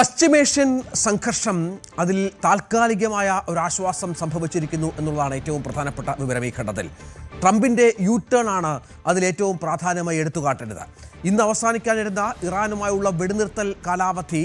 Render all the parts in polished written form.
പശ്ചിമേഷ്യൻ സംഘർഷം അതിൽ താൽക്കാലികമായ ഒരു ആശ്വാസം സംഭവിച്ചിരിക്കുന്നു എന്നുള്ളതാണ് ഏറ്റവും പ്രധാനപ്പെട്ട വിവരം ഈ ഘട്ടത്തിൽ. ട്രംപിൻ്റെ യു ടേൺ ആണ് അതിൽ ഏറ്റവും പ്രാധാന്യമായി എടുത്തുകാട്ടേണ്ടത്. ഇന്ന് അവസാനിക്കാനിരുന്ന ഇറാനുമായുള്ള വെടിനിർത്തൽ കാലാവധി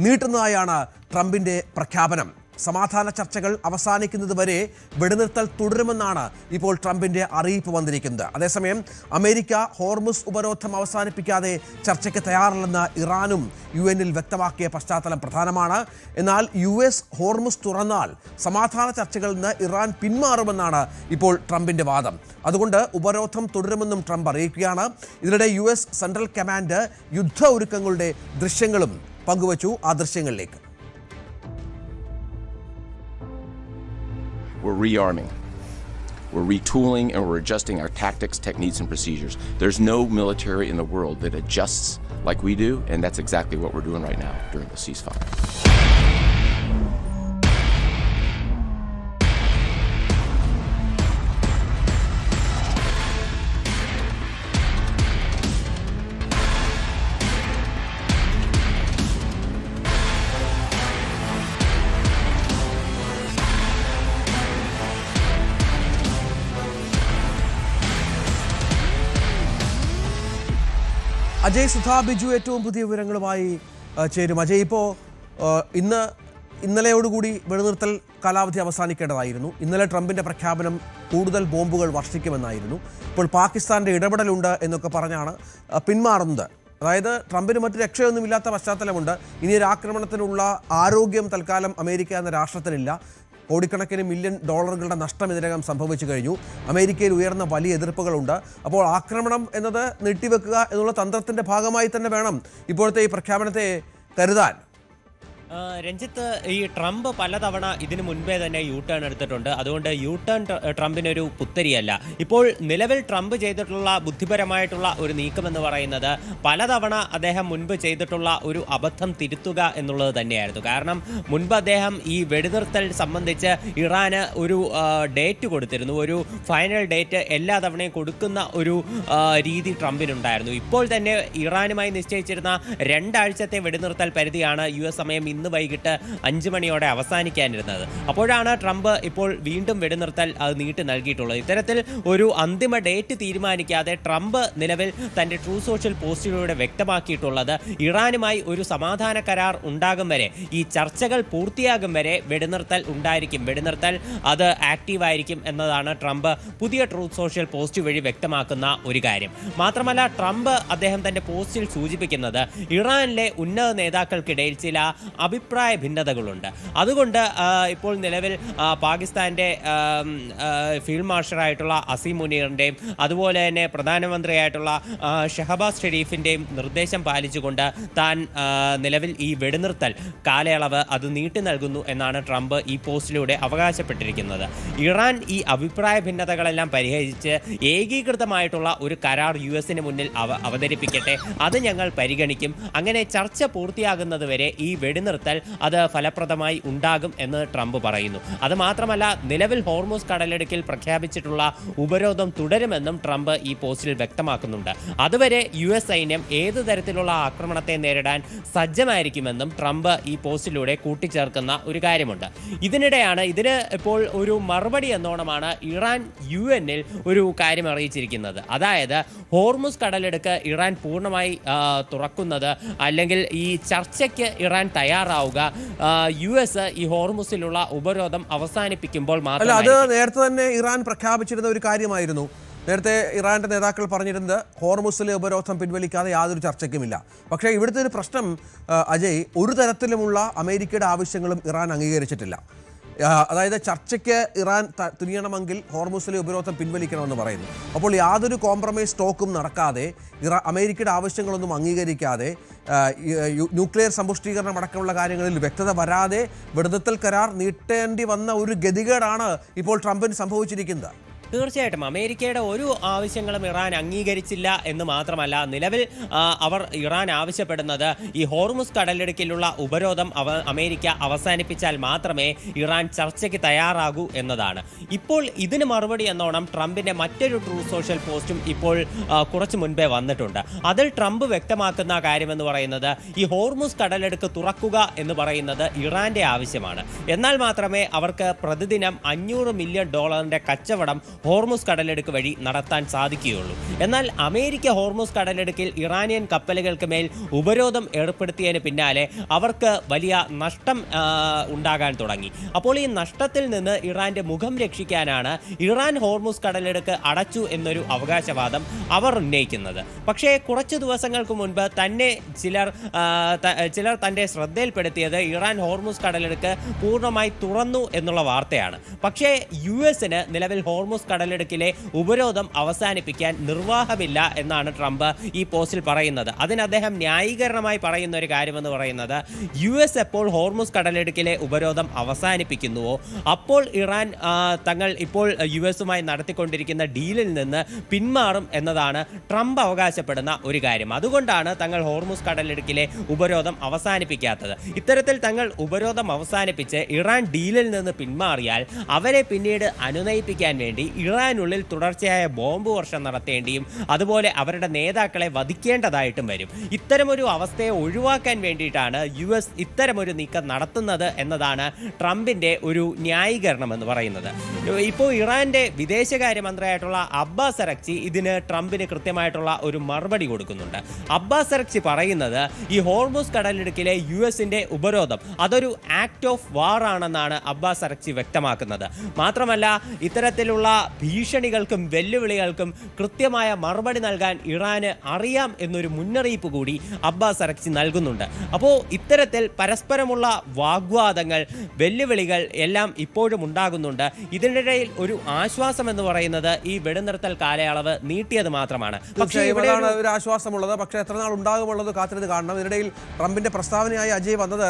നീട്ടുന്നതായാണ് ട്രംപിൻ്റെ പ്രഖ്യാപനം. സമാധാന ചർച്ചകൾ അവസാനിക്കുന്നത് വരെ വെടിനിർത്തൽ തുടരുമെന്നാണ് ഇപ്പോൾ ട്രംപിൻ്റെ അറിയിപ്പ് വന്നിരിക്കുന്നത്. അതേസമയം അമേരിക്ക ഹോർമുസ് ഉപരോധം അവസാനിപ്പിക്കാതെ ചർച്ചയ്ക്ക് തയ്യാറല്ലെന്ന് ഇറാനും UN-ൽ വ്യക്തമാക്കിയ പശ്ചാത്തലം പ്രധാനമാണ്. എന്നാൽ US ഹോർമുസ് തുറന്നാൽ സമാധാന ചർച്ചകളിൽ നിന്ന് ഇറാൻ പിന്മാറുമെന്നാണ് ഇപ്പോൾ ട്രംപിൻ്റെ വാദം. അതുകൊണ്ട് ഉപരോധം തുടരുമെന്നും ട്രംപ് അറിയിക്കുകയാണ്. ഇതിനിടെ US സെൻട്രൽ കമാൻഡ് യുദ്ധ ഒരുക്കങ്ങളുടെ ദൃശ്യങ്ങളും പങ്കുവച്ചു. ആ ദൃശ്യങ്ങളിലേക്ക്. We're rearming, we're retooling, and we're adjusting our tactics, techniques, and procedures. There's no military in the world that adjusts like we do, and that's exactly what we're doing right now during the ceasefire. Ajay Sudha Biju ഏറ്റവും പുതിയ വിവരങ്ങളുമായി ചേരും. അജയ്, ഇപ്പോൾ ഇന്നലെയോടുകൂടി വെടിനിർത്തൽ കാലാവധി അവസാനിക്കേണ്ടതായിരുന്നു. ഇന്നലെ ട്രംപിൻ്റെ പ്രഖ്യാപനം കൂടുതൽ ബോംബുകൾ വർഷിക്കുമെന്നായിരുന്നു. ഇപ്പോൾ പാകിസ്ഥാൻ്റെ ഇടപെടലുണ്ട് എന്നൊക്കെ പറഞ്ഞാണ് പിന്മാറുന്നത്. അതായത് ട്രംപിന് മറ്റ് രക്ഷയൊന്നുമില്ലാത്ത പശ്ചാത്തലമുണ്ട്. ഇനിയൊരു ആക്രമണത്തിനുള്ള ആരോഗ്യം തൽക്കാലം അമേരിക്ക എന്ന രാഷ്ട്രത്തിനില്ല. കോടിക്കണക്കിന് $മില്യൺ നഷ്ടം ഇതിനകം സംഭവിച്ചു കഴിഞ്ഞു. അമേരിക്കയിൽ ഉയർന്ന വലിയ എതിർപ്പുകളുണ്ട്. അപ്പോൾ ആക്രമണം എന്നത് നീട്ടിവെക്കുക എന്നുള്ള തന്ത്രത്തിൻ്റെ ഭാഗമായി തന്നെ വേണം ഇപ്പോഴത്തെ ഈ പ്രഖ്യാപനത്തെ കരുതാൻ. രഞ്ജിത്ത്, ഈ ട്രംപ് പലതവണ ഇതിനു മുൻപേ തന്നെ യു ടേൺ എടുത്തിട്ടുണ്ട്. അതുകൊണ്ട് യു ടേൺ ട്രംപിനൊരു പുത്തരിയല്ല. ഇപ്പോൾ നിലവിൽ ട്രംപ് ചെയ്തിട്ടുള്ള ബുദ്ധിപരമായിട്ടുള്ള ഒരു നീക്കമെന്ന് പറയുന്നത് പലതവണ അദ്ദേഹം മുൻപ് ചെയ്തിട്ടുള്ള ഒരു അബദ്ധം തിരുത്തുക എന്നുള്ളത് തന്നെയായിരുന്നു. കാരണം മുൻപ് അദ്ദേഹം ഈ വെടിനിർത്തൽ സംബന്ധിച്ച് ഇറാന് ഒരു ഡേറ്റ് കൊടുത്തിരുന്നു. ഒരു ഫൈനൽ ഡേറ്റ് എല്ലാ തവണയും കൊടുക്കുന്ന ഒരു രീതി ട്രംപിനുണ്ടായിരുന്നു. ഇപ്പോൾ തന്നെ ഇറാനുമായി നിശ്ചയിച്ചിരുന്ന 2 ആഴ്ചത്തെ വെടിനിർത്തൽ പരിധിയാണ് US സമയം ഇന്ന് വൈകിട്ട് 5 മണിയോടെ അവസാനിക്കാനിരുന്നത്. അപ്പോഴാണ് ട്രംപ് ഇപ്പോൾ വീണ്ടും വെടിനിർത്തൽ അത് നീട്ടി നൽകിയിട്ടുള്ളത്. ഇത്തരത്തിൽ ഒരു അന്തിമ ഡേറ്റ് തീരുമാനിക്കാതെ ട്രംപ് നിലവിൽ തൻ്റെ ട്രൂ സോഷ്യൽ പോസ്റ്റിലൂടെ വ്യക്തമാക്കിയിട്ടുള്ളത് ഇറാനുമായി ഒരു സമാധാന കരാർ ഉണ്ടാകും വരെ, ഈ ചർച്ചകൾ പൂർത്തിയാകും വരെ വെടിനിർത്തൽ ഉണ്ടായിരിക്കും, വെടിനിർത്തൽ അത് ആക്റ്റീവായിരിക്കും എന്നതാണ് ട്രംപ് പുതിയ ട്രൂ സോഷ്യൽ പോസ്റ്റ് വഴി വ്യക്തമാക്കുന്ന ഒരു കാര്യം. മാത്രമല്ല, ട്രംപ് അദ്ദേഹം തൻ്റെ പോസ്റ്റിൽ സൂചിപ്പിക്കുന്നത് ഇറാനിലെ ഉന്നത നേതാക്കൾക്കിടയിൽ ചില അഭിപ്രായ ഭിന്നതകളുണ്ട്. അതുകൊണ്ട് ഇപ്പോൾ നിലവിൽ പാകിസ്ഥാൻ്റെ ഫീൽഡ് മാർഷലായിട്ടുള്ള അസീം മുനീറിൻ്റെയും അതുപോലെ തന്നെ പ്രധാനമന്ത്രിയായിട്ടുള്ള ഷഹബാസ് ഷെരീഫിൻ്റെയും നിർദ്ദേശം പാലിച്ചുകൊണ്ട് താൻ നിലവിൽ ഈ വെടിനിർത്തൽ കാലയളവ് അത് നീട്ടി നൽകുന്നു എന്നാണ് ട്രംപ് ഈ പോസ്റ്റിലൂടെ അവകാശപ്പെട്ടിരിക്കുന്നത്. ഇറാൻ ഈ അഭിപ്രായ ഭിന്നതകളെല്ലാം പരിഹരിച്ച് ഏകീകൃതമായിട്ടുള്ള ഒരു കരാർ US-ന് മുന്നിൽ അവതരിപ്പിക്കട്ടെ, അത് ഞങ്ങൾ പരിഗണിക്കും. അങ്ങനെ ചർച്ച പൂർത്തിയാകുന്നത് വരെ ഈ വെടിനിർത്തൽ അത് ഫലപ്രദമായി ഉണ്ടാകും എന്ന് ട്രംപ് പറയുന്നു. അത് മാത്രമല്ല, നിലവിൽ ഹോർമുസ് കടലിടുക്കിൽ പ്രഖ്യാപിച്ചിട്ടുള്ള ഉപരോധം തുടരുമെന്നും ട്രംപ് ഈ പോസ്റ്റിൽ വ്യക്തമാക്കുന്നുണ്ട്. അതുവരെ US സൈന്യം ഏത് തരത്തിലുള്ള ആക്രമണത്തെ നേരിടാൻ സജ്ജമായിരിക്കുമെന്നും ട്രംപ് ഈ പോസ്റ്റിലൂടെ കൂട്ടിച്ചേർക്കുന്ന ഒരു കാര്യമുണ്ട്. ഇതിനിടെയാണ് ഇതിന് ഇപ്പോൾ ഒരു മറുപടി എന്നോണമാണ് ഇറാൻ UN-ൽ ഒരു കാര്യം അറിയിച്ചിരിക്കുന്നത്. അതായത് ഹോർമുസ് കടലിടുക്ക് ഇറാൻ പൂർണ്ണമായി തുറക്കുന്നത്, അല്ലെങ്കിൽ ഈ ചർച്ചയ്ക്ക് ഇറാൻ തയ്യാറാവുക US ഈ ഹോർമുസിലുള്ള ഉപരോധം അവസാനിപ്പിക്കുമ്പോൾ മാത്രമേ. അത് നേരത്തെ തന്നെ ഇറാൻ പ്രഖ്യാപിച്ചിരുന്ന ഒരു കാര്യമായിരുന്നു. നേരത്തെ ഇറാന്റെ നേതാക്കൾ പറഞ്ഞിരുന്നത് ഹോർമുസിലെ ഉപരോധം പിൻവലിക്കാതെ യാതൊരു ചർച്ചയ്ക്കുമില്ല. പക്ഷേ ഇവിടുത്തെ ഒരു പ്രശ്നം അജയ്, ഒരു തരത്തിലുമുള്ള അമേരിക്കയുടെ ആവശ്യങ്ങളും ഇറാൻ അംഗീകരിച്ചിട്ടില്ല. അതായത് ചർച്ചയ്ക്ക് ഇറാൻ തുനിയണമെങ്കിൽ ഹോർമുസിലെ ഉപരോധം പിൻവലിക്കണമെന്ന് പറയുന്നു. അപ്പോൾ യാതൊരു കോംപ്രമൈസ് ടോക്കും നടക്കാതെ, അമേരിക്കയുടെ ആവശ്യങ്ങളൊന്നും അംഗീകരിക്കാതെ, ന്യൂക്ലിയർ സമ്പുഷ്ടീകരണം അടക്കമുള്ള കാര്യങ്ങളിൽ വ്യക്തത വരാതെ വെടിനിർത്തൽ കരാർ നീട്ടേണ്ടി വന്ന ഒരു ഗതികേടാണ് ഇപ്പോൾ ട്രംപിന് സംഭവിച്ചിരിക്കുന്നത്. തീർച്ചയായിട്ടും അമേരിക്കയുടെ ഒരു ആവശ്യങ്ങളും ഇറാൻ അംഗീകരിച്ചില്ല എന്ന് മാത്രമല്ല, നിലവിൽ ഇറാൻ ആവശ്യപ്പെടുന്നത് ഈ ഹോർമുസ് കടലിടുക്കിലുള്ള ഉപരോധം അമേരിക്ക അവസാനിപ്പിച്ചാൽ മാത്രമേ ഇറാൻ ചർച്ചയ്ക്ക് തയ്യാറാകൂ എന്നതാണ്. ഇപ്പോൾ ഇതിന് മറുപടി എന്നോണം ട്രംപിന്റെ മറ്റൊരു ട്രൂ സോഷ്യൽ പോസ്റ്റും ഇപ്പോൾ കുറച്ചു മുൻപേ വന്നിട്ടുണ്ട്. അതിൽ ട്രംപ് വ്യക്തമാക്കുന്ന കാര്യമെന്ന് പറയുന്നത് ഈ ഹോർമുസ് കടലിടുക്ക് തുറക്കുക എന്ന് പറയുന്നത് ഇറാന്റെ ആവശ്യമാണ്. എന്നാൽ മാത്രമേ അവർക്ക് പ്രതിദിനം $500 മില്യൺ കച്ചവടം ഹോർമുസ് കടലിടുക്ക് വഴി നടത്താൻ സാധിക്കുകയുള്ളൂ. എന്നാൽ അമേരിക്ക ഹോർമുസ് കടലിടുക്കിൽ ഇറാനിയൻ കപ്പലുകൾക്ക് മേൽ ഉപരോധം ഏർപ്പെടുത്തിയതിന് പിന്നാലെ അവർക്ക് വലിയ നഷ്ടം ഉണ്ടാകാൻ തുടങ്ങി. അപ്പോൾ ഈ നഷ്ടത്തിൽ നിന്ന് ഇറാന്റെ മുഖം രക്ഷിക്കാനാണ് ഇറാൻ ഹോർമുസ് കടലിടുക്ക് അടച്ചു എന്നൊരു അവകാശവാദം അവർ ഉന്നയിക്കുന്നത്. പക്ഷേ കുറച്ചു ദിവസങ്ങൾക്ക് മുൻപ് തന്നെ ചിലർ തന്റെ ശ്രദ്ധയിൽപ്പെടുത്തിയത് ഇറാൻ ഹോർമുസ് കടലിടുക്ക് പൂർണ്ണമായി തുറന്നു എന്നുള്ള വാർത്തയാണ്. പക്ഷേ US-ന് നിലവിൽ ഹോർമുസ് കടലിടുക്കിലെ ഉപരോധം അവസാനിപ്പിക്കാൻ നിർവാഹമില്ല എന്നാണ് ട്രംപ് ഈ പോസ്റ്റിൽ പറയുന്നത്. അതിന് അദ്ദേഹം ന്യായീകരണമായി പറയുന്ന ഒരു കാര്യമെന്ന് പറയുന്നത് US എപ്പോൾ ഹോർമുസ് കടലിടുക്കിലെ ഉപരോധം അവസാനിപ്പിക്കുന്നുവോ അപ്പോൾ ഇറാൻ തങ്ങൾ ഇപ്പോൾ US-ഉമായി നടത്തിക്കൊണ്ടിരിക്കുന്ന ഡീലിൽ നിന്ന് പിന്മാറും എന്നതാണ് ട്രംപ് അവകാശപ്പെടുന്ന ഒരു കാര്യം. അതുകൊണ്ടാണ് തങ്ങൾ ഹോർമുസ് കടലിടുക്കിലെ ഉപരോധം അവസാനിപ്പിക്കാത്തത്. ഇത്തരത്തിൽ തങ്ങൾ ഉപരോധം അവസാനിപ്പിച്ച് ഇറാൻ ഡീലിൽ നിന്ന് പിന്മാറിയാൽ അവരെ പിന്നീട് അനുനയിപ്പിക്കാൻ വേണ്ടി ഇറാനുള്ളിൽ തുടർച്ചയായ ബോംബ് വർഷം നടത്തേണ്ടിയും അതുപോലെ അവരുടെ നേതാക്കളെ വധിക്കേണ്ടതായിട്ടും വരും. ഇത്തരമൊരു അവസ്ഥയെ ഒഴിവാക്കാൻ വേണ്ടിയിട്ടാണ് US ഇത്തരമൊരു നീക്കം നടത്തുന്നത് എന്നതാണ് ട്രംപിന്റെ ഒരു ന്യായീകരണം എന്ന് പറയുന്നത്. ഇപ്പോൾ ഇറാന്റെ വിദേശകാര്യമന്ത്രിയായിട്ടുള്ള അബ്ബാസ് അറക്ചി ഇതിന് ട്രംപിന് കൃത്യമായിട്ടുള്ള ഒരു മറുപടി കൊടുക്കുന്നുണ്ട്. അബ്ബാസ് അറക്ചി പറയുന്നത് ഈ ഹോർമുസ് കടലിടുക്കിലെ US-ന്റെ ഉപരോധം അതൊരു ആക്ട് ഓഫ് വാർ ആണെന്നാണ് അബ്ബാസ് അറക്ചി വ്യക്തമാക്കുന്നത്. മാത്രമല്ല ഇത്തരത്തിലുള്ള ഭീഷണികൾക്കും വെല്ലുവിളികൾക്കും കൃത്യമായ മറുപടി നൽകാൻ ഇറാന് അറിയാം എന്നൊരു മുന്നറിയിപ്പ് കൂടി അബ്ബാസ് അറക്ചി നൽകുന്നുണ്ട്. അപ്പോൾ ഇത്തരത്തിൽ പരസ്പരമുള്ള വാഗ്വാദങ്ങൾ, വെല്ലുവിളികൾ എല്ലാം ഇപ്പോഴും ഉണ്ടാകുന്നുണ്ട്. ഇതിനിടയിൽ ഒരു ആശ്വാസം എന്ന് പറയുന്നത് ഈ വെടിനിർത്തൽ കാലയളവ് നീട്ടിയത് മാത്രമാണ്. പക്ഷേ ഇവിടെയാണ് ഒരു ആശ്വാസമുള്ളത്. പക്ഷേ എത്ര നാൾ ഉണ്ടാകുമുള്ളത് കാത്തിരുന്ന് കാണണം. ഇതിനിടയിൽ ട്രംപിന്റെ പ്രസ്താവനയായി അജയ് വന്നത്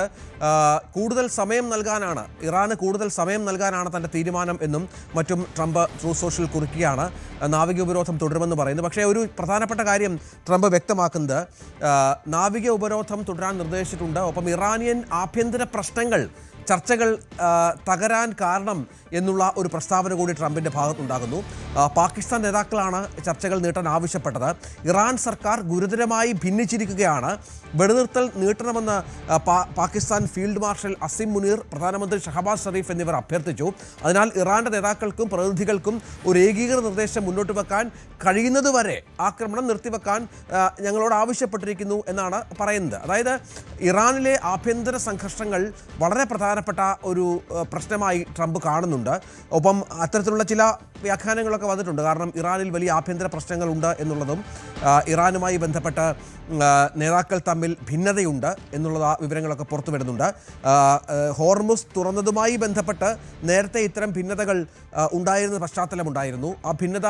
കൂടുതൽ സമയം നൽകാനാണ്, ഇറാന് കൂടുതൽ സമയം നൽകാനാണ് തന്റെ തീരുമാനം എന്നും മറ്റും ട്രംപ് ട്രൂ സോഷ്യൽ കുറിക്കുകയാണ്. നാവിക ഉപരോധം തുടരുമെന്ന് പറയുന്നു. പക്ഷേ ഒരു പ്രധാനപ്പെട്ട കാര്യം ട്രംപ് വ്യക്തമാക്കുന്നത് നാവിക ഉപരോധം തുടരാൻ നിർദ്ദേശിച്ചിട്ടുണ്ട്. ഒപ്പം ഇറാനിയൻ ആഭ്യന്തര പ്രശ്നങ്ങൾ ചർച്ചകൾ തകരാൻ കാരണം എന്നുള്ള ഒരു പ്രസ്താവന കൂടി ട്രംപിൻ്റെ ഭാഗത്തുണ്ടാകുന്നു. പാകിസ്ഥാൻ നേതാക്കളാണ് ചർച്ചകൾ നീട്ടാൻ ആവശ്യപ്പെട്ടത്. ഇറാൻ സർക്കാർ ഗുരുതരമായി ഭിന്നിച്ചിരിക്കുകയാണ്. വെടിനിർത്തൽ നീട്ടണമെന്ന് പാകിസ്ഥാൻ ഫീൽഡ് മാർഷൽ അസിം മുനീർ, പ്രധാനമന്ത്രി ഷഹബാസ് ഷരീഫ് എന്നിവർ അഭ്യർത്ഥിച്ചു. അതിനാൽ ഇറാന്റെ നേതാക്കൾക്കും പ്രതിനിധികൾക്കും ഒരു ഏകീകൃത നിർദ്ദേശം മുന്നോട്ട് വെക്കാൻ കഴിയുന്നതുവരെ ആക്രമണം നിർത്തിവെക്കാൻ ഞങ്ങളോട് ആവശ്യപ്പെട്ടിരിക്കുന്നു എന്നാണ് പറയുന്നത്. അതായത് ഇറാനിലെ ആഭ്യന്തര സംഘർഷങ്ങൾ വളരെ പ്രധാനപ്പെട്ട ഒരു പ്രശ്നമായി ട്രംപ് കാണുന്നുണ്ട്. ഒപ്പം അത്തരത്തിലുള്ള ചില വ്യാഖ്യാനങ്ങളൊക്കെ വന്നിട്ടുണ്ട്. കാരണം ഇറാനിൽ വലിയ ആഭ്യന്തര പ്രശ്നങ്ങളുണ്ട് എന്നുള്ളതും ഇറാനുമായി ബന്ധപ്പെട്ട് നേതാക്കൾ തമ്മിൽ ഭിന്നതയുണ്ട് എന്നുള്ള വിവരങ്ങളൊക്കെ പുറത്തു വരുന്നുണ്ട്. ഹോർമുസ് തുറന്നതുമായി ബന്ധപ്പെട്ട് നേരത്തെ ഇത്തരം ഭിന്നതകൾ ഉണ്ടായിരുന്ന പശ്ചാത്തലമുണ്ടായിരുന്നു. ആ ഭിന്നത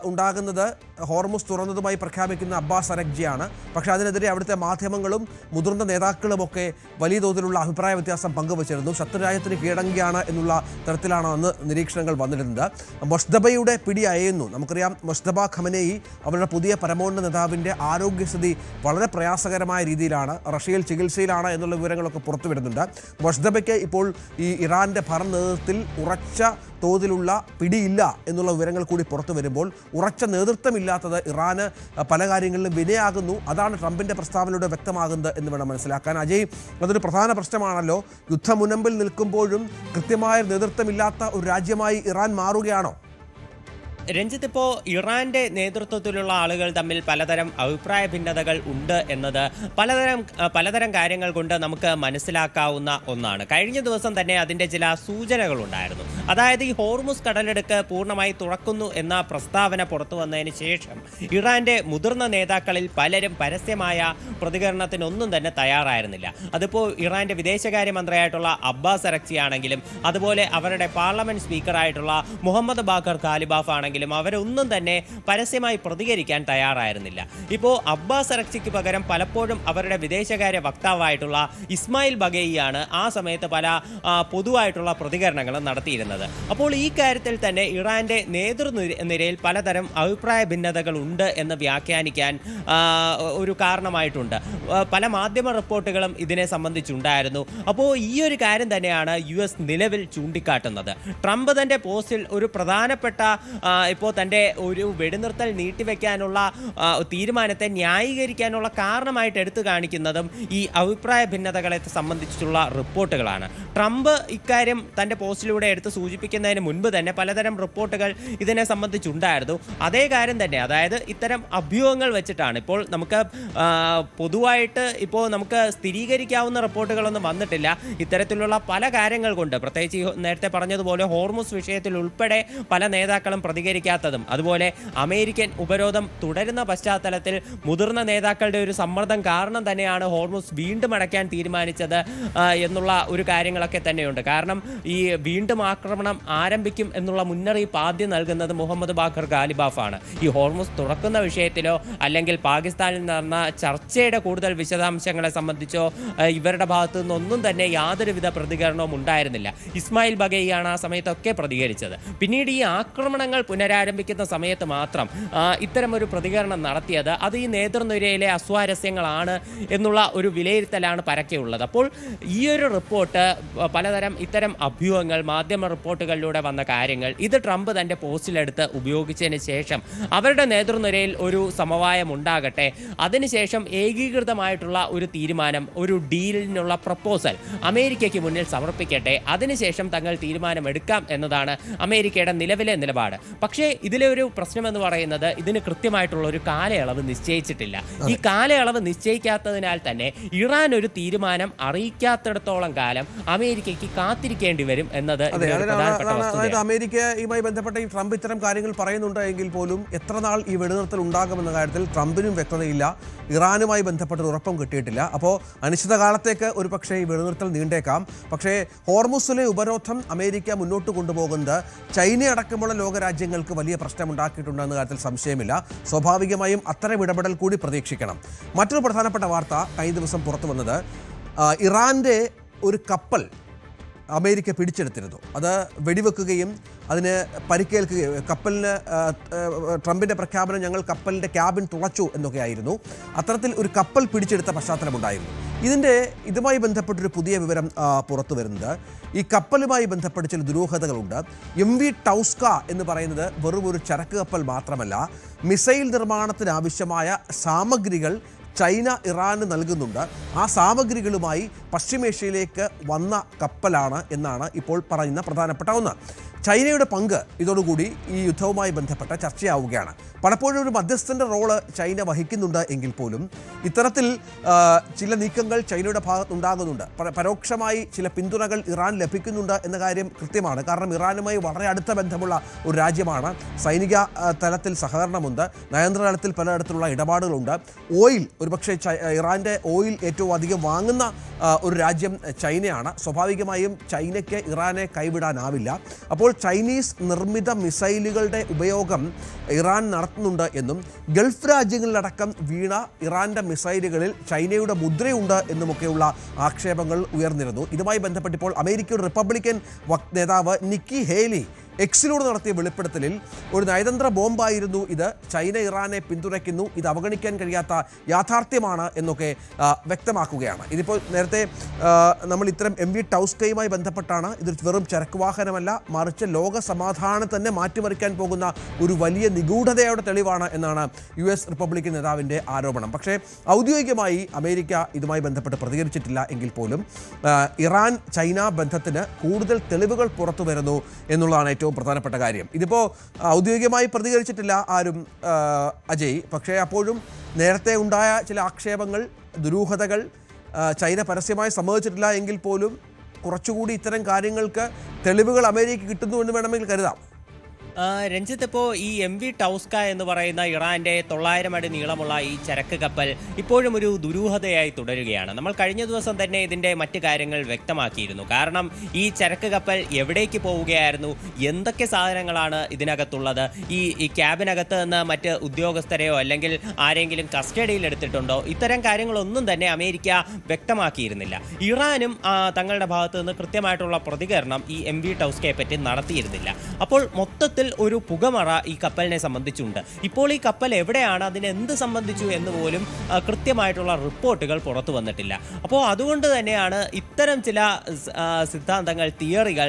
ഉണ്ടാകുന്നത് ഹോർമുസ് തുറന്നതുമായി പ്രഖ്യാപിക്കുന്ന അബ്ബാസ് അറക്ചിയാണ്. പക്ഷേ അതിനെതിരെ അവിടുത്തെ മാധ്യമങ്ങളും മുതിർന്ന നേതാക്കളുമൊക്കെ വലിയ തോതിലുള്ള അഭിപ്രായ വ്യത്യാസം പങ്കുവച്ചിരുന്നു. ശത്രുരാജ്യത്തിന് കീഴടങ്ങിയാണ് എന്നുള്ള തരത്തിലാണ് അന്ന് നിരീക്ഷണങ്ങൾ വന്നിരുന്നത്. മൊസ്ദബയുടെ പിടി അയയുന്നു. നമുക്കറിയാം മൊസ്ദബ ഖമനേയി അവരുടെ പുതിയ പരമോന്നത നേതാവിൻ്റെ ആരോഗ്യസ്ഥിതി വളരെ പ്രയാസകരമായ രീതിയിലാണ്. റഷ്യയിൽ ചികിത്സയിലാണ് എന്നുള്ള വിവരങ്ങളൊക്കെ പുറത്തു വരുന്നുണ്ട്. മൊസ്ദബയ്ക്ക് ഇപ്പോൾ ഈ ഇറാൻ്റെ ഭരണ നേതൃത്വത്തിൽ ഉറച്ച തോതിലുള്ള പിടിയില്ല എന്നുള്ള വിവരങ്ങൾ കൂടി പുറത്തു വരുമ്പോൾ ഉറച്ച നേതൃത്വമില്ലാത്തത് ഇറാന് പല കാര്യങ്ങളിലും വിനയാകുന്നു. അതാണ് ട്രംപിൻ്റെ പ്രസ്താവനയിലൂടെ വ്യക്തമാകുന്നത് എന്ന് വേണം മനസ്സിലാക്കാൻ. അജയ്, അതൊരു പ്രധാന പ്രശ്നമാണല്ലോ. യുദ്ധമുനമ്പിൽ നിൽക്കുമ്പോഴും കൃത്യമായ നേതൃത്വമില്ലാത്ത ഒരു രാജ്യമായി ഇറാൻ മാറുകയാണോ? രഞ്ജിത്ത്, ഇപ്പോൾ ഇറാന്റെ നേതൃത്വത്തിലുള്ള ആളുകൾ തമ്മിൽ പലതരം അഭിപ്രായ ഭിന്നതകൾ ഉണ്ട് എന്നത് പലതരം കാര്യങ്ങൾ കൊണ്ട് നമുക്ക് മനസ്സിലാക്കാവുന്ന ഒന്നാണ്. കഴിഞ്ഞ ദിവസം തന്നെ അതിൻ്റെ ചില സൂചനകളുണ്ടായിരുന്നു. അതായത് ഈ ഹോർമുസ് കടലിടുക്ക് പൂർണ്ണമായി തുറക്കുന്നു എന്ന പ്രസ്താവന പുറത്തു വന്നതിന് ശേഷം ഇറാന്റെ മുതിർന്ന നേതാക്കളിൽ പലരും പരസ്യമായ പ്രതികരണത്തിനൊന്നും തന്നെ തയ്യാറായിരുന്നില്ല. അതിപ്പോൾ ഇറാന്റെ വിദേശകാര്യമന്ത്രിയായിട്ടുള്ള അബ്ബാസ് അറക്ചി ആണെങ്കിലും അതുപോലെ അവരുടെ പാർലമെന്റ് സ്പീക്കറായിട്ടുള്ള മുഹമ്മദ് ബാഖർ ഖാലിബാഫ് ആണെങ്കിലും ഉണ്ടായിരുന്നെങ്കിലും അവരൊന്നും തന്നെ പരസ്യമായി പ്രതികരിക്കാൻ തയ്യാറായിരുന്നില്ല. ഇപ്പോൾ അബ്ബാസ് അറക്ചിക്ക് പകരം പലപ്പോഴും അവരുടെ വിദേശകാര്യ വക്താവായിട്ടുള്ള ഇസ്മായിൽ ബഗേയിയാണ് ആ സമയത്ത് പല പൊതുവായിട്ടുള്ള പ്രതികരണങ്ങളും നടത്തിയിരുന്നത്. അപ്പോൾ ഈ കാര്യത്തിൽ തന്നെ ഇറാന്റെ നേതൃനിരയിൽ പലതരം അഭിപ്രായ ഭിന്നതകൾ ഉണ്ട് എന്ന് വ്യാഖ്യാനിക്കാൻ ഒരു കാരണമായിട്ടുണ്ട്. പല മാധ്യമ റിപ്പോർട്ടുകളും ഇതിനെ സംബന്ധിച്ചുണ്ടായിരുന്നു. അപ്പോൾ ഈ ഒരു കാര്യം തന്നെയാണ് US നിലവിൽ ചൂണ്ടിക്കാട്ടുന്നത്. ട്രംപ് തൻ്റെ പോസ്റ്റിൽ ഒരു പ്രധാനപ്പെട്ട ഇപ്പോൾ തൻ്റെ ഒരു വെടിനിർത്തൽ നീട്ടിവെക്കാനുള്ള തീരുമാനത്തെ ന്യായീകരിക്കാനുള്ള കാരണമായിട്ട് എടുത്തു കാണിക്കുന്നതും ഈ അഭിപ്രായ ഭിന്നതകളെ സംബന്ധിച്ചുള്ള റിപ്പോർട്ടുകളാണ്. ട്രംപ് ഇക്കാര്യം തൻ്റെ പോസ്റ്റിലൂടെ എടുത്ത് സൂചിപ്പിക്കുന്നതിന് മുൻപ് തന്നെ പലതരം റിപ്പോർട്ടുകൾ ഇതിനെ സംബന്ധിച്ചുണ്ടായിരുന്നു. അതേ കാര്യം തന്നെ, അതായത് ഇത്തരം അഭ്യൂഹങ്ങൾ വെച്ചിട്ടാണ്. ഇപ്പോൾ നമുക്ക് പൊതുവായിട്ട് ഇപ്പോൾ നമുക്ക് സ്ഥിരീകരിക്കാവുന്ന റിപ്പോർട്ടുകളൊന്നും വന്നിട്ടില്ല. ഇത്തരത്തിലുള്ള പല കാര്യങ്ങൾ കൊണ്ട്, പ്രത്യേകിച്ച് നേരത്തെ പറഞ്ഞതുപോലെ ഹോർമുസ് വിഷയത്തിൽ ഉൾപ്പെടെ പല നേതാക്കളും പ്രതികരിക്കാത്തതും, അതുപോലെ അമേരിക്കൻ ഉപരോധം തുടരുന്ന പശ്ചാത്തലത്തിൽ മുതിർന്ന നേതാക്കളുടെ ഒരു സമ്മർദ്ദം കാരണം തന്നെയാണ് ഹോർമുസ് വീണ്ടും അടയ്ക്കാൻ തീരുമാനിച്ചത് എന്നുള്ള ഒരു കാര്യങ്ങളൊക്കെ തന്നെയുണ്ട്. കാരണം ഈ വീണ്ടും ആക്രമണം ആരംഭിക്കും എന്നുള്ള മുന്നറിയിപ്പ് ആദ്യം നൽകുന്നത് മുഹമ്മദ് ബാഖർ ഗാലിബാഫാണ്. ഈ ഹോർമുസ് തുറക്കുന്ന വിഷയത്തിലോ അല്ലെങ്കിൽ പാകിസ്ഥാനിൽ നടന്ന ചർച്ചയുടെ കൂടുതൽ വിശദാംശങ്ങളെ സംബന്ധിച്ചോ ഇവരുടെ ഭാഗത്തു നിന്നൊന്നും തന്നെ യാതൊരുവിധ പ്രതികരണവും ഉണ്ടായിരുന്നില്ല. ഇസ്മായിൽ ബഗേയിയാണ് ആ സമയത്തൊക്കെ പ്രതികരിച്ചത്. പിന്നീട് ഈ ആക്രമണങ്ങൾ പുനരാരംഭിക്കുന്ന സമയത്ത് മാത്രം ഇത്തരം ഒരു പ്രതികരണം നടത്തിയത് അത് ഈ നേതൃനിരയിലെ അസ്വാരസ്യങ്ങളാണ് എന്നുള്ള ഒരു വിലയിരുത്തലാണ് പരക്കെയുള്ളത്. അപ്പോൾ ഈ ഒരു റിപ്പോർട്ട് പലതരം ഇത്തരം അഭ്യൂഹങ്ങൾ, മാധ്യമ റിപ്പോർട്ടുകളിലൂടെ വന്ന കാര്യങ്ങൾ, ഇത് ട്രംപ് തൻ്റെ പോസ്റ്റിലെടുത്ത് ഉപയോഗിച്ചതിന് ശേഷം അവരുടെ നേതൃനിരയിൽ ഒരു സമവായം ഉണ്ടാകട്ടെ, അതിനുശേഷം ഏകീകൃതമായിട്ടുള്ള ഒരു തീരുമാനം, ഒരു ഡീലിനുള്ള പ്രപ്പോസൽ അമേരിക്കയ്ക്ക് മുന്നിൽ സമർപ്പിക്കട്ടെ, അതിനുശേഷം തങ്ങൾ തീരുമാനമെടുക്കാം എന്നതാണ് അമേരിക്കയുടെ നിലവിലെ നിലപാട്. പക്ഷേ ഇതിലെ ഒരു പ്രശ്നമെന്ന് പറയുന്നത് ഇതിന് കൃത്യമായിട്ടുള്ള ഒരു കാലയളവ് നിശ്ചയിച്ചിട്ടില്ല. ഈ കാലയളവ് നിശ്ചയിക്കാത്തതിനാൽ തന്നെ ഇറാൻ ഒരു തീരുമാനം അറിയിക്കാത്തിടത്തോളം കാലം അമേരിക്കയ്ക്ക് കാത്തിരിക്കേണ്ടി വരും എന്നത് അമേരിക്കയുമായി ബന്ധപ്പെട്ട ഈ ട്രംപ് ഇത്തരം കാര്യങ്ങൾ പറയുന്നുണ്ട് എങ്കിൽ പോലും എത്ര നാൾ ഈ വെടിനിർത്തൽ ഉണ്ടാകുമെന്ന കാര്യത്തിൽ ട്രംപിനും വ്യക്തതയില്ല, ഇറാനുമായി ബന്ധപ്പെട്ട ഒരു ഉറപ്പും കിട്ടിയിട്ടില്ല. അപ്പോൾ അനിശ്ചിതകാലത്തേക്ക് ഒരു പക്ഷേ ഈ വെടിനിർത്തൽ നീണ്ടേക്കാം. പക്ഷേ ഹോർമുസിലെ ഉപരോധം അമേരിക്ക മുന്നോട്ട് കൊണ്ടുപോകുന്നത് ചൈന അടക്കമുള്ള ലോകരാജ്യങ്ങൾക്ക് വലിയ പ്രശ്നമുണ്ടാക്കിയിട്ടുണ്ടെന്ന കാര്യത്തിൽ സംശയമില്ല. സ്വാഭാവികമായും അത്തരം ഇടപെടൽ കൂടി പ്രതീക്ഷിക്കണം. മറ്റൊരു പ്രധാനപ്പെട്ട വാർത്ത കഴിഞ്ഞ ദിവസം പുറത്തു വന്നത്, ഇറാൻ്റെ ഒരു കപ്പൽ അമേരിക്ക പിടിച്ചെടുത്തിരുന്നു. അത് വെടിവെക്കുകയും അതിന് പരിക്കേൽക്കുകയും, കപ്പലിന് ട്രംപിൻ്റെ പ്രഖ്യാപനം ഞങ്ങൾ കപ്പലിൻ്റെ ക്യാബിൻ തുളച്ചു എന്നൊക്കെയായിരുന്നു. അത്തരത്തിൽ ഒരു കപ്പൽ പിടിച്ചെടുത്ത പശ്ചാത്തലമുണ്ടായിരുന്നു. ഇതുമായി ബന്ധപ്പെട്ടൊരു പുതിയ വിവരം പുറത്തു വരുന്നത്, ഈ കപ്പലുമായി ബന്ധപ്പെട്ട് ചില ദുരൂഹതകളുണ്ട്. MV ടൗസ്ക എന്ന് പറയുന്നത് വെറും ഒരു ചരക്ക് കപ്പൽ മാത്രമല്ല, മിസൈൽ നിർമ്മാണത്തിന് ആവശ്യമായ സാമഗ്രികൾ ചൈന ഇറാന് നൽകുന്നുണ്ട്. ആ സാമഗ്രികളുമായി പശ്ചിമേഷ്യയിലേക്ക് വന്ന കപ്പലാണ് എന്നാണ് ഇപ്പോൾ പറയുന്ന പ്രധാനപ്പെട്ട ഒന്ന്. ചൈനയുടെ പങ്ക് ഇതോടുകൂടി ഈ യുദ്ധവുമായി ബന്ധപ്പെട്ട ചർച്ചയാവുകയാണ്. പലപ്പോഴും ഒരു മധ്യസ്ഥൻ്റെ റോള് ചൈന വഹിക്കുന്നുണ്ട് എങ്കിൽ പോലും ഇത്തരത്തിൽ ചില നീക്കങ്ങൾ ചൈനയുടെ ഭാഗത്തുണ്ടാകുന്നുണ്ട്. പരോക്ഷമായി ചില പിന്തുണകൾ ഇറാൻ ലഭിക്കുന്നുണ്ട് എന്ന കാര്യം കൃത്യമാണ്. കാരണം ഇറാനുമായി വളരെ അടുത്ത ബന്ധമുള്ള ഒരു രാജ്യമാണ്. സൈനിക തലത്തിൽ സഹകരണമുണ്ട്, നയതന്ത്ര തലത്തിൽ പലതരത്തിലുള്ള ഇടപാടുകളുണ്ട്. ഓയിൽ, ഒരുപക്ഷെ ഇറാൻ്റെ ഓയിൽ ഏറ്റവും അധികം വാങ്ങുന്ന ഒരു രാജ്യം ചൈനയാണ്. സ്വാഭാവികമായും ചൈനയ്ക്ക് ഇറാനെ കൈവിടാനാവില്ല. അപ്പോൾ ചൈനീസ് നിർമ്മിത മിസൈലുകളുടെ ഉപയോഗം ഇറാൻ നടത്തുന്നുണ്ട് എന്നും ഗൾഫ് രാജ്യങ്ങളിലടക്കം വീണ ഇറാൻ്റെ മിസൈലുകളിൽ ചൈനയുടെ മുദ്രയുണ്ട് എന്നുമൊക്കെയുള്ള ആക്ഷേപങ്ങൾ ഉയർന്നിരുന്നു. ഇതുമായി ബന്ധപ്പെട്ടിപ്പോൾ അമേരിക്കയുടെ റിപ്പബ്ലിക്കൻ നേതാവ് നിക്കി ഹേലി എക്സിലൂടെ നടത്തിയ വെളിപ്പെടുത്തലിൽ ഒരു നയതന്ത്ര ബോംബായിരുന്നു ഇത്, ചൈന ഇറാനെ പിന്തുണയ്ക്കുന്നു, ഇത് അവഗണിക്കാൻ കഴിയാത്ത യാഥാർത്ഥ്യമാണ് എന്നൊക്കെ വ്യക്തമാക്കുകയാണ്. ഇതിപ്പോൾ നേരത്തെ നമ്മൾ ഇത്തരം MV ടൗസ്കയുമായി ബന്ധപ്പെട്ടാണ്, ഇതൊരു വെറും ചരക്ക് വാഹനമല്ല, മറിച്ച് ലോക സമാധാനം തന്നെ മാറ്റിമറിക്കാൻ പോകുന്ന ഒരു വലിയ നിഗൂഢതയുടെ തെളിവാണ് എന്നാണ് US റിപ്പബ്ലിക്കൻ നേതാവിൻ്റെ ആരോപണം. പക്ഷേ ഔദ്യോഗികമായി അമേരിക്ക ഇതുമായി ബന്ധപ്പെട്ട് പ്രതികരിച്ചിട്ടില്ല എങ്കിൽ പോലും ഇറാൻ ചൈന ബന്ധത്തിന് കൂടുതൽ തെളിവുകൾ പുറത്തു വരുന്നു എന്നുള്ളതാണ് ഏറ്റവും പ്രധാനപ്പെട്ട കാര്യം. ഇതിപ്പോൾ ഔദ്യോഗികമായി പ്രതികരിച്ചിട്ടില്ല ആരും അജയ്, പക്ഷേ അപ്പോഴും നേരത്തെ ഉണ്ടായ ചില ആക്ഷേപങ്ങൾ, ദുരൂഹതകൾ ചൈന പരസ്യമായി സമ്മതിച്ചിട്ടില്ല എങ്കിൽ പോലും കുറച്ചുകൂടി ഇത്തരം കാര്യങ്ങൾക്ക് തെളിവുകൾ അമേരിക്ക കിട്ടുന്നു എന്ന് വേണമെങ്കിൽ കരുതാം. രഞ്ജിത്ത്, ഇപ്പോൾ ഈ MV ടൗസ്ക എന്ന് പറയുന്ന ഇറാന്റെ 900 അടി നീളമുള്ള ഈ ചരക്ക് കപ്പൽ ഇപ്പോഴും ഒരു ദുരൂഹതയായി തുടരുകയാണ്. നമ്മൾ കഴിഞ്ഞ ദിവസം തന്നെ ഇതിന്റെ മറ്റു കാര്യങ്ങൾ വ്യക്തമാക്കിയിരുന്നു. കാരണം ഈ ചരക്ക് കപ്പൽ എവിടേക്ക് പോവുകയായിരുന്നു, എന്തൊക്കെ സാധനങ്ങളാണ് ഇതിനകത്തുള്ളത്, ഈ ക്യാബിനകത്ത് നിന്ന് മറ്റ് ഉദ്യോഗസ്ഥരെയോ അല്ലെങ്കിൽ ആരെങ്കിലും കസ്റ്റഡിയിൽ എടുത്തിട്ടുണ്ടോ, ഇത്തരം കാര്യങ്ങളൊന്നും തന്നെ അമേരിക്ക വ്യക്തമാക്കിയിരുന്നില്ല. ഇറാനും തങ്ങളുടെ ഭാഗത്ത് നിന്ന് കൃത്യമായിട്ടുള്ള പ്രതികരണം ഈ MV ടൗസ്കയെ പറ്റി നടത്തിയിരുന്നില്ല. അപ്പോൾ മൊത്തത്തിൽ ഒരു പുകമറ ഈ കപ്പലിനെ സംബന്ധിച്ചുണ്ട്. ഇപ്പോൾ ഈ കപ്പൽ എവിടെയാണ്, അതിന് എന്ത് സംബന്ധിച്ചു എന്ന് പോലും കൃത്യമായിട്ടുള്ള റിപ്പോർട്ടുകൾ പുറത്തു വന്നിട്ടില്ല. അപ്പോൾ അതുകൊണ്ട് തന്നെയാണ് ഇത്തരം ചില സിദ്ധാന്തങ്ങൾ, തിയറികൾ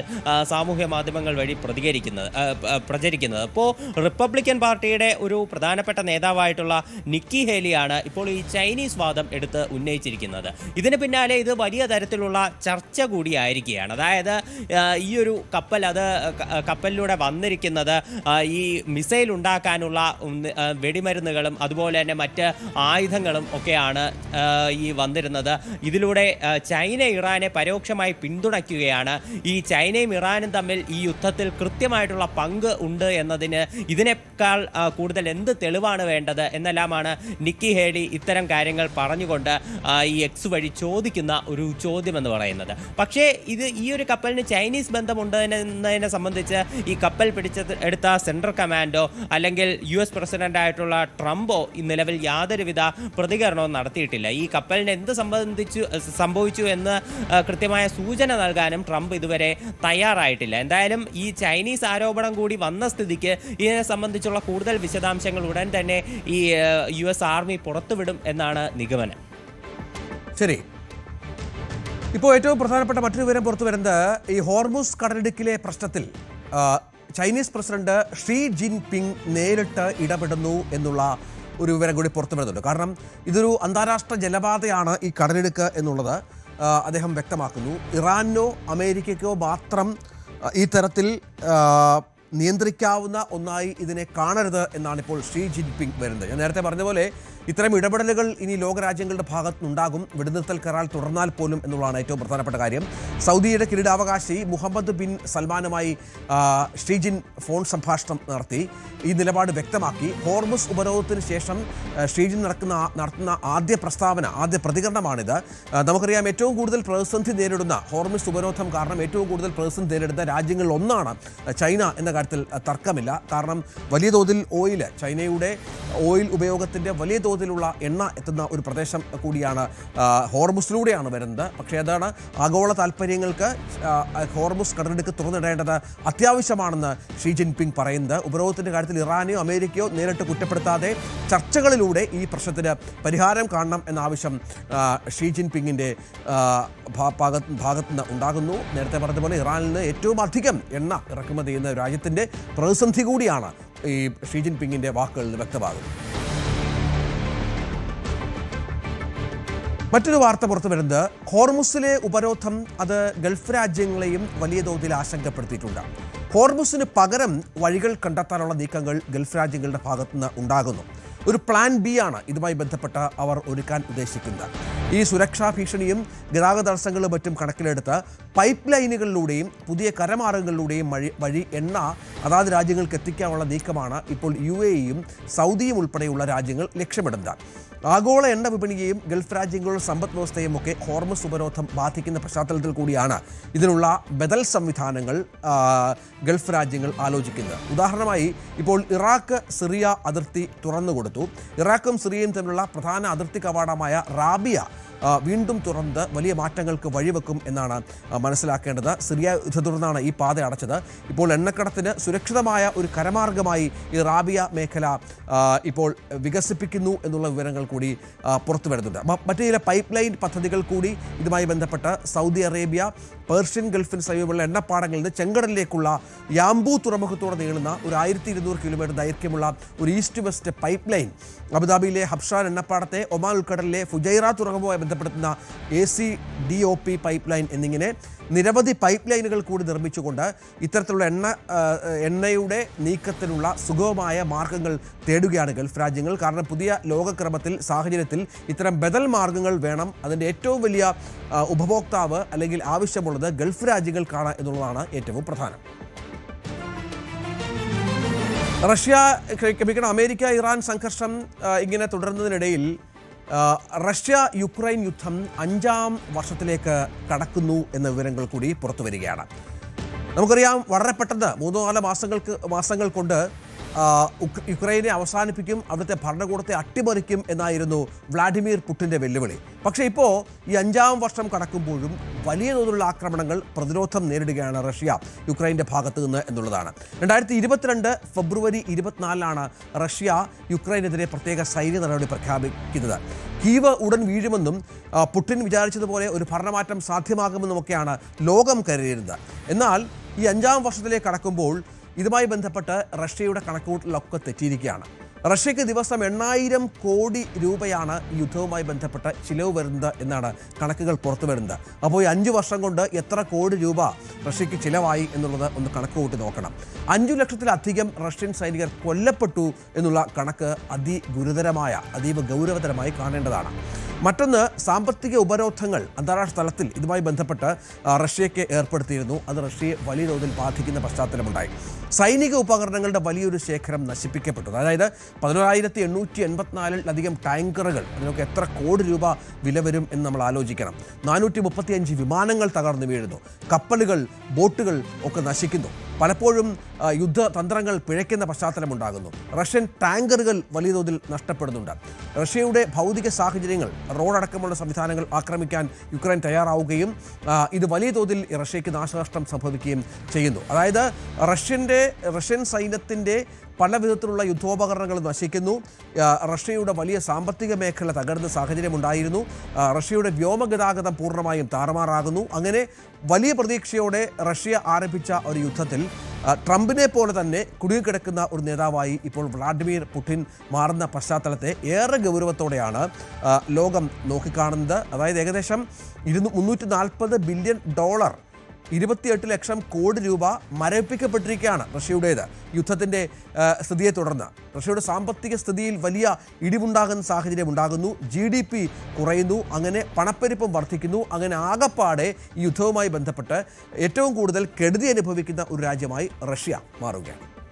സാമൂഹ്യ മാധ്യമങ്ങൾ വഴി പ്രചരിക്കുന്നത്. അപ്പോൾ റിപ്പബ്ലിക്കൻ പാർട്ടിയുടെ ഒരു പ്രധാനപ്പെട്ട നേതാവായിട്ടുള്ള നിക്കി ഹേലിയാണ് ഇപ്പോൾ ഈ ചൈനീസ് വാദം എടുത്ത് ഉന്നയിച്ചിരിക്കുന്നത്. ഇതിന് പിന്നാലെ ഇത് വലിയ തരത്തിലുള്ള ചർച്ച കൂടിയായിരിക്കുകയാണ്. അതായത് ഈ ഒരു കപ്പൽ, അത് കപ്പലിലൂടെ വന്നിരിക്കുന്നത് ഈ മിസൈൽ ഉണ്ടാക്കാനുള്ള വെടിമരുന്നുകളും അതുപോലെ തന്നെ മറ്റ് ആയുധങ്ങളും ഒക്കെയാണ് ഈ വന്നിരുന്നത്. ഇതിലൂടെ ചൈന ഇറാനെ പരോക്ഷമായി പിന്തുണയ്ക്കുകയാണ്. ഈ ചൈനയും ഇറാനും തമ്മിൽ ഈ യുദ്ധത്തിൽ കൃത്യമായിട്ടുള്ള പങ്ക് ഉണ്ട് എന്നതിന് ഇതിനേക്കാൾ കൂടുതൽ എന്ത് തെളിവാണ് വേണ്ടത് എന്നെല്ലാമാണ് നിക്കി ഹേലി ഇത്തരം കാര്യങ്ങൾ പറഞ്ഞുകൊണ്ട് ഈ എക്സ് വഴി ചോദിക്കുന്ന ഒരു ചോദ്യം എന്ന് പറയുന്നത്. പക്ഷേ ഈ ഒരു കപ്പലിന് ചൈനീസ് ബന്ധമുണ്ട് എന്നതിനെ സംബന്ധിച്ച് ഈ കപ്പൽ എടുത്ത സെൻട്രൽ കമാൻഡോ അല്ലെങ്കിൽ US പ്രസിഡന്റായിട്ടുള്ള ട്രംപോ ഈ നിലവിൽ യാതൊരുവിധ പ്രതികരണവും നടത്തിയിട്ടില്ല. ഈ കപ്പലിന് എന്ത് സംഭവിച്ചു എന്ന് കൃത്യമായ സൂചന നൽകാനും ട്രംപ് ഇതുവരെ തയ്യാറായിട്ടില്ല. എന്തായാലും ഈ ചൈനീസ് ആരോപണം കൂടി വന്ന സ്ഥിതിക്ക് ഇതിനെ സംബന്ധിച്ചുള്ള കൂടുതൽ വിശദാംശങ്ങൾ ഉടൻ തന്നെ ഈ US ആർമി പുറത്തുവിടും എന്നാണ് നിഗമനം. ശരി, ഇപ്പോൾ ഏറ്റവും പ്രധാനപ്പെട്ട മറ്റൊരു വിവരം പുറത്തു വരുന്നത് ഈ ഹോർമുസ് കടലിടുക്കിലെ പ്രശ്നത്തിൽ ചൈനീസ് പ്രസിഡന്റ് ഷീ ജിൻപിങ് നേരിട്ട് ഇടപെടുന്നു എന്നുള്ള ഒരു വിവരം കൂടി പുറത്തു വരുന്നുണ്ട്. കാരണം ഇതൊരു അന്താരാഷ്ട്ര ജലപാതയാണ് ഈ കടലിടുക്ക് എന്നുള്ളത് അദ്ദേഹം വ്യക്തമാക്കുന്നു. ഇറാനോ അമേരിക്കയ്ക്കോ മാത്രം ഈ തരത്തിൽ നിയന്ത്രിക്കാവുന്ന ഒന്നായി ഇതിനെ കാണരുത് എന്നാണ് ഇപ്പോൾ ഷീ ജിൻപിങ് വരുന്നത്. ഞാൻ നേരത്തെ പറഞ്ഞ പോലെ ഇത്തരം ഇടപെടലുകൾ ഇനി ലോകരാജ്യങ്ങളുടെ ഭാഗത്തുനിന്നുണ്ടാകും, വെടിനിർത്തൽ കരാർ തുടർന്നാൽ പോലും എന്നുള്ളതാണ് ഏറ്റവും പ്രധാനപ്പെട്ട കാര്യം. സൗദിയുടെ കിരീടാവകാശി മുഹമ്മദ് ബിൻ സൽമാനുമായി ഷീജിൻ ഫോൺ സംഭാഷണം നടത്തി ഈ നിലപാട് വ്യക്തമാക്കി. ഹോർമുസ് ഉപരോധത്തിന് ശേഷം ഷീജിൻ നടത്തുന്ന ആദ്യ പ്രതികരണമാണിത്. നമുക്കറിയാം, ഏറ്റവും കൂടുതൽ പ്രതിസന്ധി നേരിടുന്ന ഹോർമുസ് ഉപരോധം കാരണം ഏറ്റവും കൂടുതൽ പ്രതിസന്ധി നേരിടുന്ന രാജ്യങ്ങളിൽ ഒന്നാണ് ചൈന എന്ന കാര്യത്തിൽ തർക്കമില്ല. കാരണം വലിയ തോതിൽ ചൈനയുടെ ഓയിൽ ഉപയോഗത്തിൻ്റെ വലിയ തോതിലുള്ള എണ്ണ എത്തുന്ന ഒരു പ്രദേശം കൂടിയാണ് ഹോർമുസിലൂടെയാണ് വരുന്നത്. പക്ഷേ അതാണ് ആഗോള താല്പര്യങ്ങൾക്ക് ഹോർമുസ് കടലിടുക്ക് തുറന്നിടേണ്ടത് അത്യാവശ്യമാണെന്ന് ഷീ ജിൻപിങ് പറയുന്നത്. ഉപരോധത്തിൻ്റെ കാര്യത്തിൽ ഇറാനെയോ അമേരിക്കയോ നേരിട്ട് കുറ്റപ്പെടുത്താതെ ചർച്ചകളിലൂടെ ഈ പ്രശ്നത്തിന് പരിഹാരം കാണണം എന്ന ആവശ്യം ഷീ ജിൻപിങ്ങിൻ്റെ ഭാഗത്തുനിന്ന് ഉണ്ടാകുന്നു. നേരത്തെ പറഞ്ഞതുപോലെ ഇറാനിൽ നിന്ന് ഏറ്റവും അധികം എണ്ണ ഇറക്കുമതി ചെയ്യുന്ന രാജ്യത്തിൻ്റെ പ്രതിസന്ധി കൂടിയാണ് ഈ ഷീ ജിൻപിങ്ങിൻ്റെ വാക്കുകളിൽ വ്യക്തമാകുന്നത്. മറ്റൊരു വാർത്ത പുറത്തു വരുന്നത് ഹോർമുസിലെ ഉപരോധം അത് ഗൾഫ് രാജ്യങ്ങളെയും വലിയ തോതിൽ ആശങ്കപ്പെടുത്തിയിട്ടുണ്ട്. ഹോർമുസിന് പകരം വഴികൾ കണ്ടെത്താനുള്ള നീക്കങ്ങൾ ഗൾഫ് രാജ്യങ്ങളുടെ ഭാഗത്തുനിന്ന് ഉണ്ടാകുന്നു. ഒരു പ്ലാൻ ബി ആണ് ഇതുമായി ബന്ധപ്പെട്ട് അവർ ഒരുക്കാൻ ഉദ്ദേശിക്കുന്നത്. ഈ സുരക്ഷാ ഭീഷണിയും ഗതാഗത തടസ്സങ്ങളും മറ്റും കണക്കിലെടുത്ത് പൈപ്പ് ലൈനുകളിലൂടെയും പുതിയ കരമാർഗങ്ങളിലൂടെയും വഴി എണ്ണ അതാത് രാജ്യങ്ങൾക്ക് എത്തിക്കാനുള്ള നീക്കമാണ് ഇപ്പോൾ UAEയും സൗദിയും ഉൾപ്പെടെയുള്ള രാജ്യങ്ങൾ ലക്ഷ്യമിടുന്നത്. ആഗോള എണ്ണ വിപണിയെയും ഗൾഫ് രാജ്യങ്ങളുടെ സമ്പദ് വ്യവസ്ഥയും ഒക്കെ ഹോർമുസ് ഉപരോധം ബാധിക്കുന്ന പശ്ചാത്തലത്തിൽ കൂടിയാണ് ഇതിനുള്ള ബദൽ സംവിധാനങ്ങൾ ഗൾഫ് രാജ്യങ്ങൾ ആലോചിക്കുന്നത്. ഉദാഹരണമായി ഇപ്പോൾ ഇറാഖ് സിറിയ അതിർത്തി തുറന്നുകൊടുത്തു. ഇറാഖും സിറിയയും തമ്മിലുള്ള പ്രധാന അതിർത്തി കവാടമായ റാബിയ വീണ്ടും തുറന്ന് വലിയ മാറ്റങ്ങൾക്ക് വഴിവെക്കും എന്നാണ് മനസ്സിലാക്കേണ്ടത്. സിറിയ യുദ്ധത്തെ തുടർന്നാണ് ഈ പാത അടച്ചത്. ഇപ്പോൾ എണ്ണക്കടത്തിന് സുരക്ഷിതമായ ഒരു കരമാർഗമായി ഈ റാബിയ മേഖല ഇപ്പോൾ വികസിപ്പിക്കുന്നു എന്നുള്ള വിവരങ്ങൾ കൂടി പുറത്തു വരുന്നുണ്ട്. മറ്റു ചില പൈപ്പ് ലൈൻ പദ്ധതികൾ കൂടി ഇതുമായി ബന്ധപ്പെട്ട് സൗദി അറേബ്യ പേർഷ്യൻ ഗൾഫിന് സമീപമുള്ള എണ്ണപ്പാടങ്ങളിൽ നിന്ന് ചെങ്കടലിലേക്കുള്ള യാംബു തുറമുഖത്തോടെ നീളുന്ന ഒരു 1200 കിലോമീറ്റർ ദൈർഘ്യമുള്ള ഒരു ഈസ്റ്റ് വെസ്റ്റ് പൈപ്പ് ലൈൻ അബുദാബിയിലെ ഹബ്ഷാൻ എണ്ണപ്പാടത്തെ ഒമാൻ ഉൾക്കടലിലെ ഫുജൈറ തുറമുഖവുമായി ബന്ധപ്പെടുത്തുന്ന ACDOP പൈപ്പ് ലൈൻ എന്നിങ്ങനെ നിരവധി പൈപ്പ് ലൈനുകൾ കൂടി നിർമ്മിച്ചുകൊണ്ട് ഇത്തരത്തിലുള്ള എണ്ണയുടെ നീക്കത്തിനുള്ള സുഗമമായ മാർഗങ്ങൾ തേടുകയാണ് ഗൾഫ് രാജ്യങ്ങൾ. കാരണം പുതിയ ലോകക്രമത്തിൽ സാഹചര്യത്തിൽ ഇത്തരം ബദൽ മാർഗങ്ങൾ വേണം. അതിൻ്റെ ഏറ്റവും വലിയ ഉപഭോക്താവ് അല്ലെങ്കിൽ ആവശ്യമുള്ളത് ഗൾഫ് രാജ്യങ്ങൾക്കാണ് എന്നുള്ളതാണ് ഏറ്റവും പ്രധാനം. റഷ്യ ക്ഷമിക്കണം അമേരിക്ക ഇറാൻ സംഘർഷം ഇങ്ങനെ തുടരുന്നതിനിടയിൽ റഷ്യ യുക്രൈൻ യുദ്ധം 5ാം വർഷത്തിലേക്ക് കടക്കുന്നു എന്ന വിവരങ്ങൾ കൂടി പുറത്തു വരികയാണ്. നമുക്കറിയാം വളരെ പെട്ടെന്ന് 3-4 മാസങ്ങൾ കൊണ്ട് യുക്രൈനെ അവസാനിപ്പിക്കും, അവിടുത്തെ ഭരണകൂടത്തെ അട്ടിമറിക്കും എന്നായിരുന്നു വ്ളാഡിമിർ പുടിൻ്റെ വെല്ലുവിളി. പക്ഷേ ഇപ്പോൾ ഈ 5ാം വർഷം കടക്കുമ്പോഴും വലിയ തോതിലുള്ള ആക്രമണങ്ങൾ, പ്രതിരോധം നേരിടുകയാണ് റഷ്യ യുക്രൈൻ്റെ ഭാഗത്തു നിന്ന് എന്നുള്ളതാണ്. 2022 ഫെബ്രുവരി 24 റഷ്യ യുക്രൈനെതിരെ പ്രത്യേക സൈനിക നടപടി പ്രഖ്യാപിക്കുന്നത്. കീവ് ഉടൻ വീഴുമെന്നും പുടിൻ വിചാരിച്ചതുപോലെ ഒരു ഭരണമാറ്റം സാധ്യമാകുമെന്നുമൊക്കെയാണ് ലോകം കരുതിയിരുന്നത്. എന്നാൽ ഈ 5ാം വർഷത്തിലേക്ക് കടക്കുമ്പോൾ ഇതുമായി ബന്ധപ്പെട്ട് റഷ്യയുടെ കണക്കുകൂട്ടലൊക്കെ തെറ്റിയിരിക്കുകയാണ്. റഷ്യയ്ക്ക് ദിവസം 8,000 കോടി രൂപയാണ് ഈ യുദ്ധവുമായി ബന്ധപ്പെട്ട് ചിലവ് വരുന്നത് എന്നാണ് കണക്കുകൾ പുറത്തു വരുന്നത്. അപ്പോൾ ഈ 5 വർഷം കൊണ്ട് എത്ര കോടി രൂപ റഷ്യയ്ക്ക് ചിലവായി എന്നുള്ളത് ഒന്ന് കണക്ക് കൂട്ടി നോക്കണം. 5 ലക്ഷത്തിലധികം റഷ്യൻ സൈനികർ കൊല്ലപ്പെട്ടു എന്നുള്ള കണക്ക് അതിഗുരുതരമായ, അതീവ ഗൗരവതരമായി കാണേണ്ടതാണ്. മറ്റൊന്ന്, സാമ്പത്തിക ഉപരോധങ്ങൾ അന്താരാഷ്ട്ര തലത്തിൽ ഇതുമായി ബന്ധപ്പെട്ട് റഷ്യയ്ക്ക് ഏർപ്പെടുത്തിയിരുന്നു. അത് റഷ്യയെ വലിയ തോതിൽ ബാധിക്കുന്ന പശ്ചാത്തലമുണ്ടായി. സൈനിക ഉപകരണങ്ങളുടെ വലിയൊരു ശേഖരം നശിപ്പിക്കപ്പെട്ടു. അതായത് 11,884-ലധികം ടാങ്കറുകൾ, അതിനൊക്കെ എത്ര കോടി രൂപ വില വരും എന്ന് നമ്മൾ ആലോചിക്കണം. 435 വിമാനങ്ങൾ തകർന്നു വീഴുന്നു, കപ്പലുകൾ, ബോട്ടുകൾ ഒക്കെ നശിക്കുന്നു. പലപ്പോഴും യുദ്ധതന്ത്രങ്ങൾ പിഴയ്ക്കുന്ന പശ്ചാത്തലമുണ്ടാകുന്നു. റഷ്യൻ ടാങ്കറുകൾ വലിയ തോതിൽ നഷ്ടപ്പെടുന്നുണ്ട്. റഷ്യയുടെ ഭൗതിക സാഹചര്യങ്ങൾ, റോഡടക്കമുള്ള സംവിധാനങ്ങൾ ആക്രമിക്കാൻ യുക്രൈൻ തയ്യാറാവുകയും ഇത് വലിയ തോതിൽ റഷ്യയ്ക്ക് നാശനഷ്ടം സംഭവിക്കുകയും ചെയ്യുന്നു. അതായത് റഷ്യൻ സൈന്യത്തിൻ്റെ പല വിധത്തിലുള്ള യുദ്ധോപകരണങ്ങൾ നശിക്കുന്നു. റഷ്യയുടെ വലിയ സാമ്പത്തിക മേഖല തകർന്ന സാഹചര്യമുണ്ടായിരുന്നു. റഷ്യയുടെ വ്യോമഗതാഗതം പൂർണ്ണമായും താറുമാറാകുന്നു. അങ്ങനെ വലിയ പ്രതീക്ഷയോടെ റഷ്യ ആരംഭിച്ച ഒരു യുദ്ധത്തിൽ ട്രംപിനെ പോലെ തന്നെ കുടുങ്ങിക്കിടക്കുന്ന ഒരു നേതാവായി ഇപ്പോൾ വ്ളാഡിമിർ പുടിൻ മാറുന്ന പശ്ചാത്തലത്തെ ഏറെ ഗൗരവത്തോടെയാണ് ലോകം നോക്കിക്കാണുന്നത്. അതായത് ഏകദേശം $340 ബില്യൺ, 28 ലക്ഷം കോടി രൂപ മരവിപ്പിക്കപ്പെട്ടിരിക്കുകയാണ് റഷ്യയുടേത് യുദ്ധത്തിൻ്റെ സ്ഥിതിയെ തുടർന്ന്. റഷ്യയുടെ സാമ്പത്തിക സ്ഥിതിയിൽ വലിയ ഇടിവുണ്ടാകുന്ന സാഹചര്യം ഉണ്ടാകുന്നു. GDP കുറയുന്നു. അങ്ങനെ പണപ്പെരുപ്പം വർദ്ധിക്കുന്നു. അങ്ങനെ ആകപ്പാടെ ഈ യുദ്ധവുമായി ബന്ധപ്പെട്ട് ഏറ്റവും കൂടുതൽ കെടുതി അനുഭവിക്കുന്ന ഒരു രാജ്യമായി റഷ്യ മാറുകയാണ്.